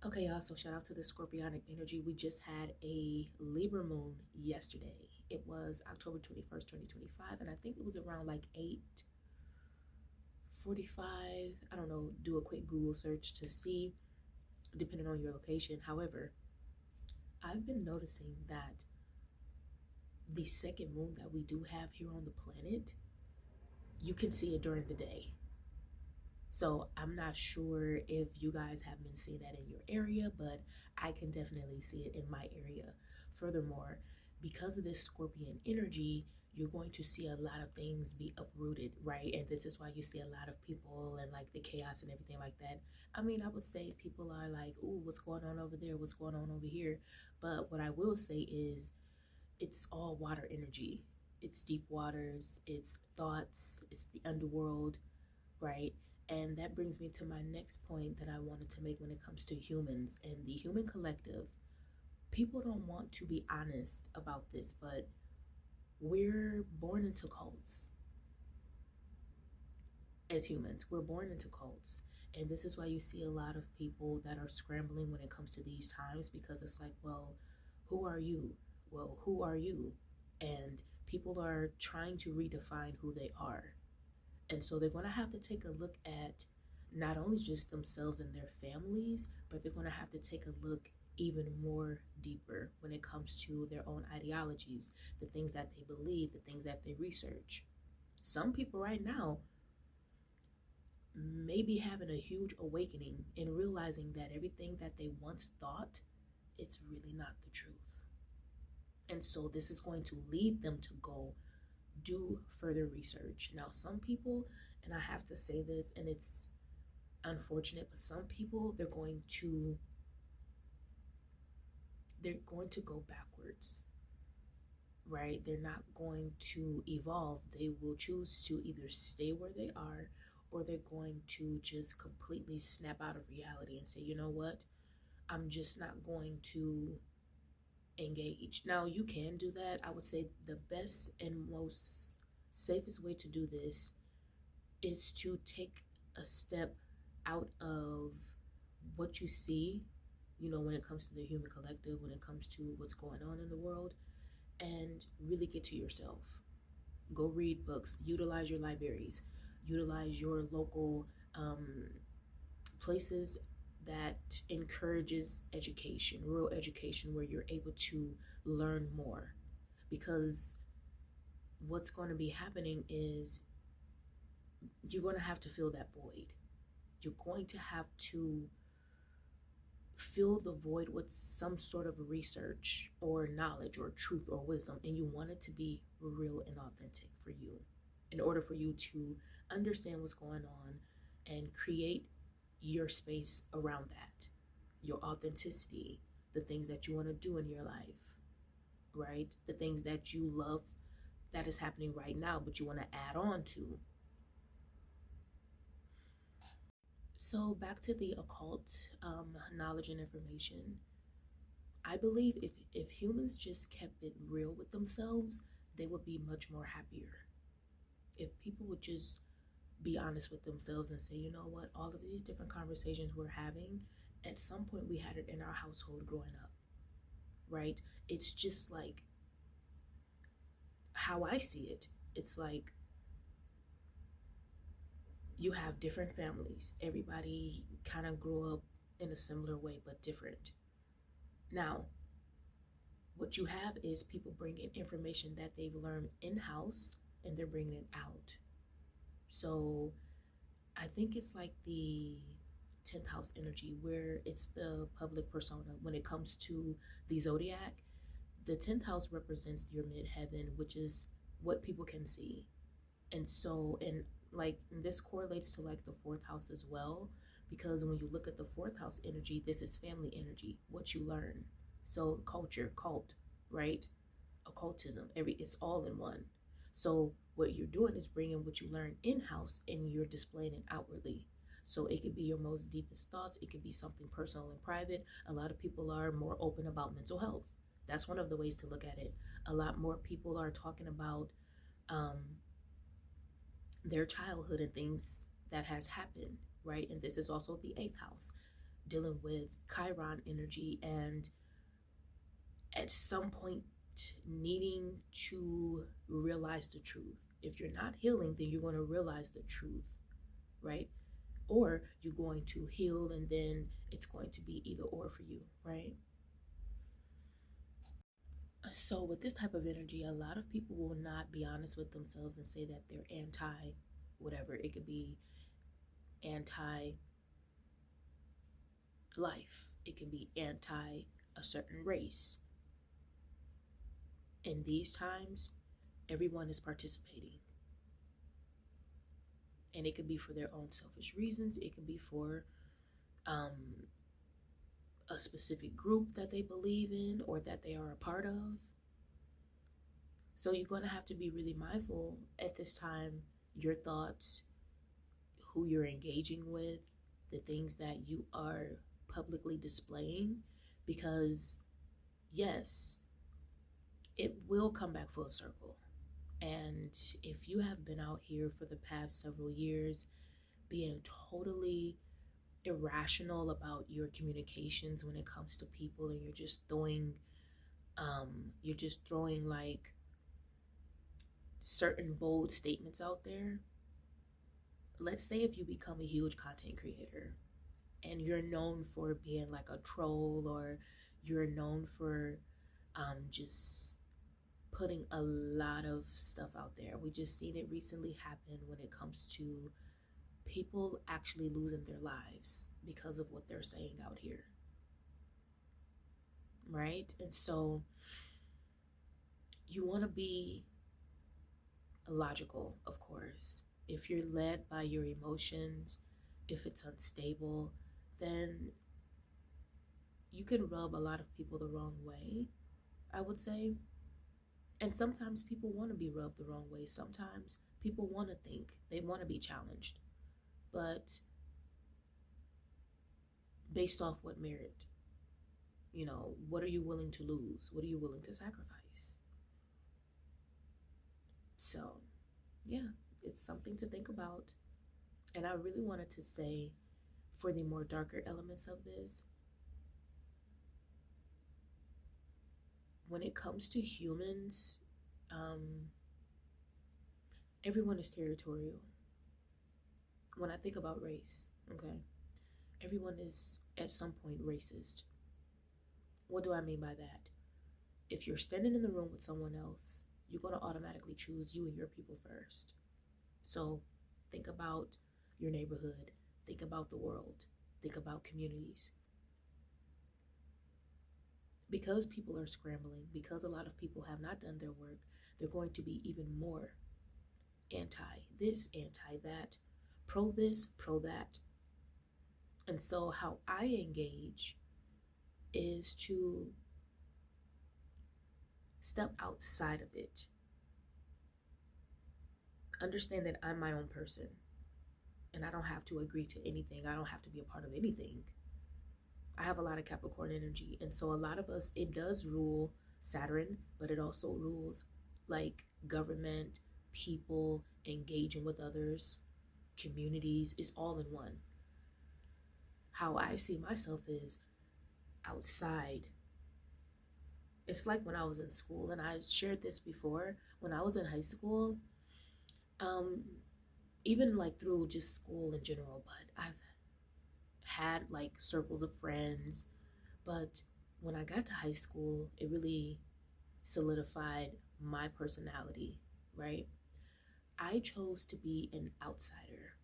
Okay, y'all, so shout out to the Scorpionic energy. We just had a Libra moon yesterday. It was October 21st, 2025, and I think it was around like 8:45. I don't know, do a quick Google search to see, depending on your location. However, I've been noticing that the second moon that we do have here on the planet, you can see it during the day. So I'm not sure if you guys have been seeing that in your area, but I can definitely see it in my area. Furthermore, because of this Scorpion energy, you're going to see a lot of things be uprooted, right? And this is why you see a lot of people and like the chaos and everything like that. I mean, I would say people are like, "Ooh, what's going on over there? What's going on over here?" But what I will say is it's all water energy. It's deep waters, it's thoughts, it's the underworld, right? And that brings me to my next point that I wanted to make when it comes to humans and the human collective. People don't want to be honest about this, but we're born into cults as humans. We're born into cults. And this is why you see a lot of people that are scrambling when it comes to these times because it's like, well, who are you? Well, who are you? And people are trying to redefine who they are. And so they're going to have to take a look at not only just themselves and their families, but they're going to have to take a look even more deeper when it comes to their own ideologies, the things that they believe, the things that they research. Some people right now may be having a huge awakening and realizing that everything that they once thought, it's really not the truth. And so this is going to lead them to go do further research. Now, some people, and I have to say this, and it's unfortunate, but some people they're going to go backwards, right? They're not going to evolve. They will choose to either stay where they are or they're going to just completely snap out of reality and say, you know what? I'm just not going to engage. Now, you can do that. I would say the best and most safest way to do this is to take a step out of what you see, when it comes to the human collective, when it comes to what's going on in the world, and really get to yourself. Go read books, utilize your libraries, utilize your local places that encourages education, real education, where you're able to learn more. Because what's going to be happening is you're going to have to fill that void. You're going to have to fill the void with some sort of research or knowledge or truth or wisdom, and you want it to be real and authentic for you in order for you to understand what's going on and create your space around that, your authenticity, the things that you want to do in your life, right? The things that you love that is happening right now, but you want to add on to. So, back to the occult knowledge and information. I believe if humans just kept it real with themselves, they would be much more happier. If people would just be honest with themselves and say, you know what, all of these different conversations we're having, at some point we had it in our household growing up, right? It's just like how I see it. It's like you have different families. Everybody kind of grew up in a similar way, but different. Now, what you have is people bringing information that they've learned in house and they're bringing it out. So I think it's like the 10th house energy where it's the public persona when it comes to the zodiac. The 10th house represents your midheaven, which is what people can see. And so, and like this correlates to like the fourth house as well, because when you look at the fourth house energy, this is family energy, what you learn. So culture, cult, right? Occultism, it's all in one. So what you're doing is bringing what you learn in-house and you're displaying it outwardly. So it could be your most deepest thoughts, it could be something personal and private. A lot of people are more open about mental health. That's one of the ways to look at it. A lot more people are talking about um, their childhood and things that has happened, right? And this is also the eighth house, dealing with Chiron energy, and at some point needing to realize the truth. If you're not healing, then you're going to realize the truth, right? Or you're going to heal and then it's going to be either or for you, right? So, with this type of energy, a lot of people will not be honest with themselves and say that they're anti whatever. It could be anti life, it can be anti a certain race. In these times, everyone is participating. And it could be for their own selfish reasons, it could be for um, a specific group that they believe in or that they are a part of. So you're going to have to be really mindful at this time, your thoughts, who you're engaging with, the things that you are publicly displaying, because yes, it will come back full circle. And if you have been out here for the past several years being totally irrational about your communications when it comes to people, and you're just throwing like certain bold statements out there. Let's say if you become a huge content creator and you're known for being like a troll, or you're known for just putting a lot of stuff out there. We just seen it recently happen when it comes to people actually losing their lives because of what they're saying out here, right? And so you want to be logical, of course. If you're led by your emotions, if it's unstable, then you can rub a lot of people the wrong way, I would say. And sometimes people want to be rubbed the wrong way. Sometimes people want to think, they want to be challenged. But based off what merit? What are you willing to lose? What are you willing to sacrifice? So, yeah, it's something to think about. And I really wanted to say, for the more darker elements of this, when it comes to humans, everyone is territorial. When I think about race, okay, everyone is at some point racist. What do I mean by that? If you're standing in the room with someone else, you're going to automatically choose you and your people first. So think about your neighborhood, think about the world, think about communities. Because people are scrambling, because a lot of people have not done their work, they're going to be even more anti this, anti that, pro this, pro that. And so, how I engage is to step outside of it. Understand that I'm my own person and I don't have to agree to anything, I don't have to be a part of anything. I have a lot of Capricorn energy, and so a lot of us, it does rule Saturn, but it also rules like government, people, engaging with others, communities. It's all in one. How I see myself is outside. It's like when I was in school, and I shared this before. When I was in high school, um, even like through just school in general, but I've had like circles of friends. But when I got to high school, it really solidified my personality, right? I chose to be an outsider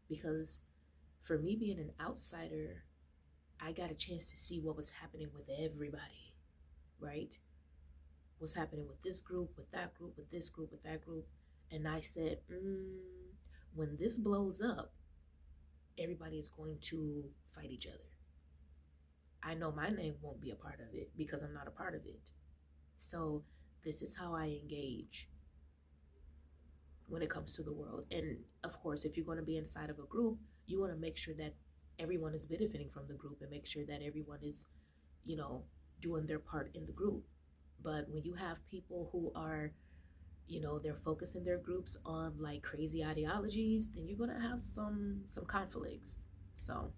because for me being an outsider, I got a chance to see what was happening with everybody, right? What's happening with this group, with that group, with this group, with that group. And I said, when this blows up, everybody is going to fight each other. I know my name won't be a part of it because I'm not a part of it. So this is how I engage when it comes to the world. And of course, if you're going to be inside of a group, you want to make sure that everyone is benefiting from the group and make sure that everyone is, doing their part in the group. But when you have people who are, they're focusing their groups on like crazy ideologies, then you're going to have some conflicts. So